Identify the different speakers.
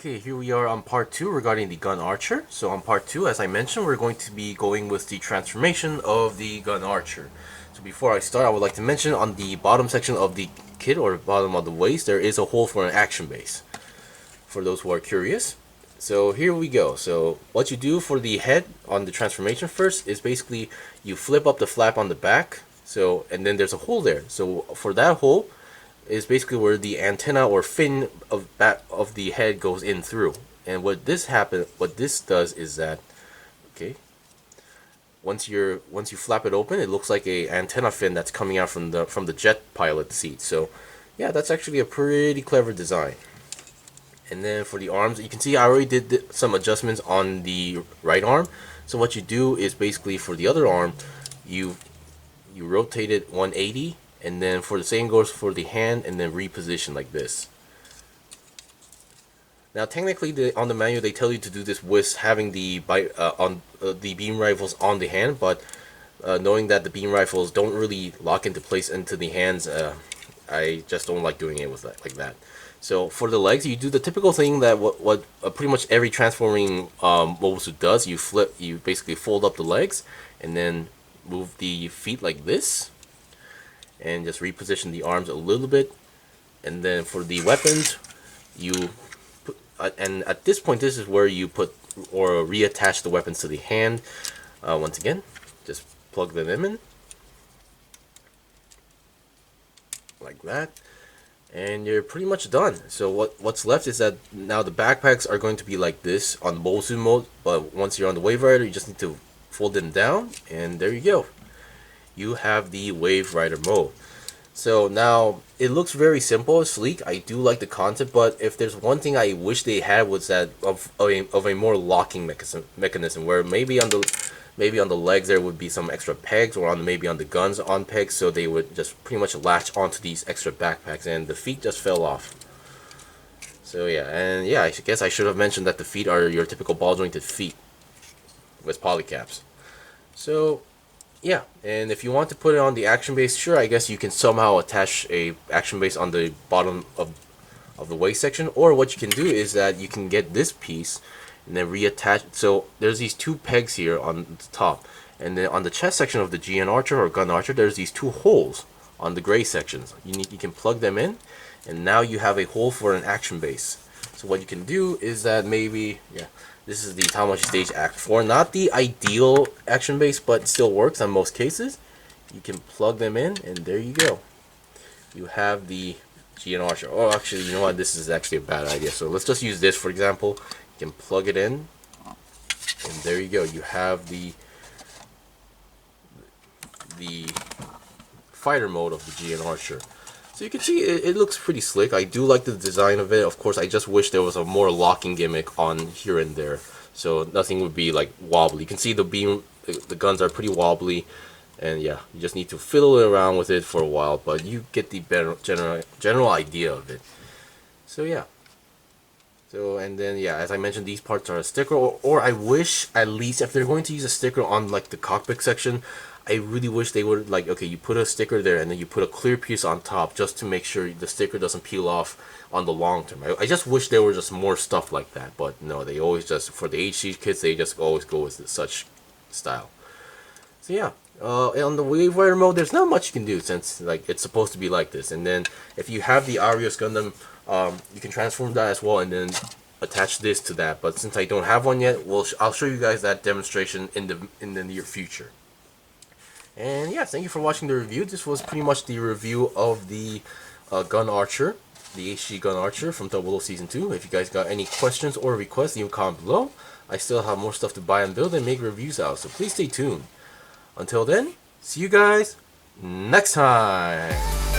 Speaker 1: Okay, here we are on part 2 regarding the gun archer. So on part 2, as I mentioned, we're going to be going with the transformation of the gun archer. So before I start, I would like to mention on the bottom section of the kit, or bottom of the waist, there is a hole for an action base, for those who are curious. So here we go. So what you do for the head on the transformation first is basically you flip up the flap on the back, and then there's a hole there. So for that hole is basically where the antenna or fin of the head goes in through. And what this does is that, okay, once you flap it open, it looks like a antenna fin that's coming out from the jet pilot seat. So yeah, that's actually a pretty clever design. And then for the arms, you can see I already did some adjustments on the right arm. So what you do is basically for the other arm, you rotate it 180, and then for the same goes for the hand, and then reposition like this. Now technically on the manual they tell you to do this with having the beam rifles on the hand, but knowing that the beam rifles don't really lock into place into the hands, I just don't like doing it with like that. So for the legs, you do the typical thing that what pretty much every transforming mobile suit does. You basically fold up the legs and then move the feet like this, and just reposition the arms a little bit. And then for the weapons, you put, and at this point, this is where you put or reattach the weapons to the hand. Once again, just plug them in like that, and you're pretty much done. So what's left is that now the backpacks are going to be like this on mobile suit mode, but once you're on the Waverider, you just need to fold them down, and there you go. You have the Waverider mode. So now it looks very simple and sleek. I do like the concept, but if there's one thing I wish they had was that of a more locking mechanism, where maybe on the legs there would be some extra pegs, or maybe on the guns on pegs, so they would just pretty much latch onto these extra backpacks, and the feet just fell off. So yeah, and yeah, I guess I should have mentioned that the feet are your typical ball jointed feet with polycaps. So yeah, and if you want to put it on the action base, sure, I guess you can somehow attach a action base on the bottom of the waist section, or what you can do is that you can get this piece and then reattach. So there's these two pegs here on the top, and then on the chest section of the GN Archer or Gun Archer, there's these two holes on the gray sections. You can plug them in, and now you have a hole for an action base. So what you can do is that maybe, yeah, this is the Tamashi Stage Act 4. Not the ideal action base, but it still works on most cases. You can plug them in, and there you go. You have the GN Archer. Oh, actually, you know what? This is actually a bad idea. So let's just use this, for example. You can plug it in, and there you go. You have the fighter mode of the GN Archer. So you can see it looks pretty slick. I do like the design of it. Of course, I just wish there was a more locking gimmick on here and there, so nothing would be like wobbly. You can see the guns are pretty wobbly, and yeah, you just need to fiddle around with it for a while, but you get the general idea of it. So yeah. So, and then yeah, as I mentioned, these parts are a sticker, or I wish at least if they're going to use a sticker on like the cockpit section, I really wish they would, like, okay, you put a sticker there and then you put a clear piece on top just to make sure the sticker doesn't peel off on the long term. I just wish there were just more stuff like that, but no, they always just, for the HG kits, they just always go with such style. So yeah, on the Waverider mode, there's not much you can do since like it's supposed to be like this. And then if you have the Arios Gundam, you can transform that as well and then attach this to that. But since I don't have one yet, I'll show you guys that demonstration in the near future. And yeah, thank you for watching the review. This was pretty much the review of the Gun Archer, the HG Gun Archer from 00 Season 2. If you guys got any questions or requests, leave a comment below. I still have more stuff to buy and build and make reviews out, so please stay tuned. Until then, see you guys next time!